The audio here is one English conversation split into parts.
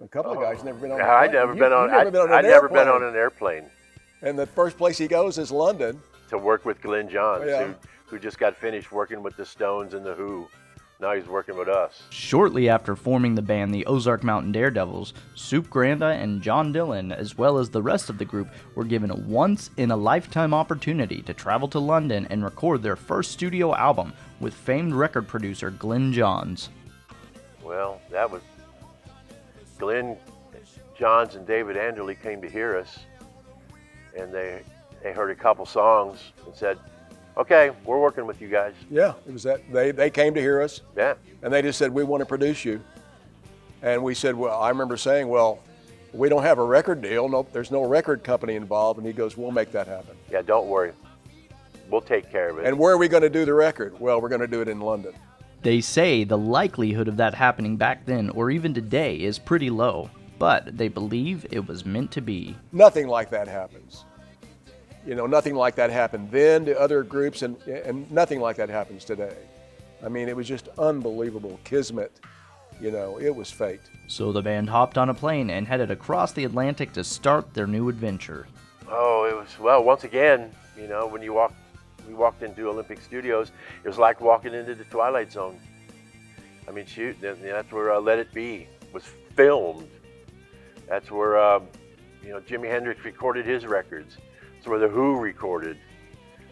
A couple of guys never been on. I've never been on. I've never been on an airplane. And the first place he goes is London to work with Glenn Johns, yeah. who just got finished working with the Stones and the Who. Now he's working with us. Shortly after forming the band, the Ozark Mountain Daredevils, Soup Granda and John Dillon, as well as the rest of the group, were given a once-in-a-lifetime opportunity to travel to London and record their first studio album with famed record producer Glenn Johns. Well, that was Glenn Johns and David Anderle came to hear us, and they heard a couple songs and said, okay, we're working with you guys. Yeah, it was that. They came to hear us. Yeah. And they just said, we want to produce you. And we said, well, I remember saying, well, we don't have a record deal. No, there's no record company involved. And he goes, we'll make that happen. Yeah, don't worry. We'll take care of it. And where are we going to do the record? Well, we're going to do it in London. They say the likelihood of that happening back then or even today is pretty low, but they believe it was meant to be. Nothing like that happens. You know, nothing like that happened then to other groups, and nothing like that happens today. I mean, it was just unbelievable kismet. You know, it was fate. So the band hopped on a plane and headed across the Atlantic to start their new adventure. Oh, it was, well, once again, you know, when we walked into Olympic Studios, it was like walking into the Twilight Zone. I mean, shoot, that's where Let It Be was filmed. That's where, you know, Jimi Hendrix recorded his records. It's where the Who recorded.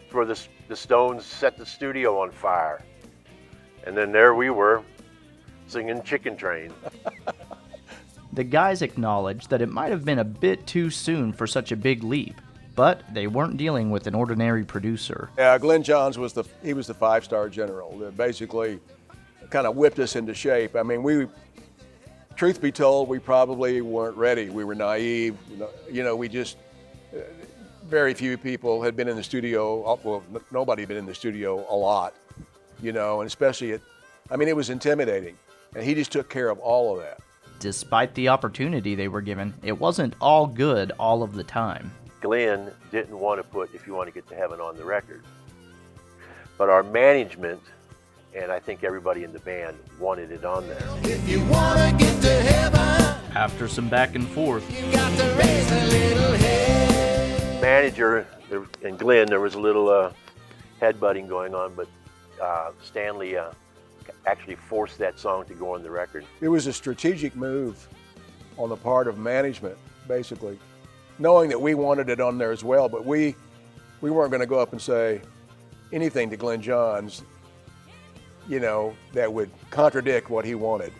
It's where the Stones set the studio on fire. And then there we were, singing Chicken Train. The guys acknowledged that it might have been a bit too soon for such a big leap, but they weren't dealing with an ordinary producer. Yeah, Glenn Johns was the 5-star general that basically kind of whipped us into shape. I mean, truth be told, we probably weren't ready. We were naive. You know, we just... very few people had been in the studio, well, nobody had been in the studio a lot, you know, and especially it was intimidating. And he just took care of all of that. Despite the opportunity they were given, it wasn't all good all of the time. Glenn didn't want to put If You Want to Get to Heaven on the record. But our management, and I think everybody in the band, wanted it on there. If you want to get to heaven, after some back and forth, you got to raise a little head. Manager and Glenn, there was a little headbutting going on, but Stanley actually forced that song to go on the record. It was a strategic move on the part of management, basically, knowing that we wanted it on there as well, but we weren't going to go up and say anything to Glenn Johns, you know, that would contradict what he wanted,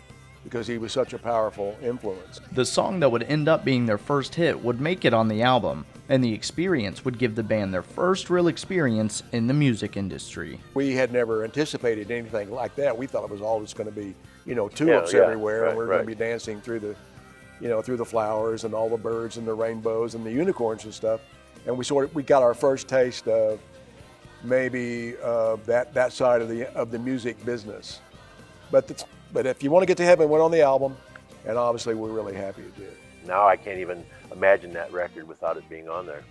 because he was such a powerful influence. The song that would end up being their first hit would make it on the album, and the experience would give the band their first real experience in the music industry. We had never anticipated anything like that. We thought it was always going to be, you know, tulips everywhere, and we're going to be dancing through the, you know, through the flowers and all the birds and the rainbows and the unicorns and stuff. And we got our first taste of maybe that side of the music business. But If You Want to Get to Heaven went on the album, and obviously we're really happy it did. Now I can't even imagine that record without it being on there.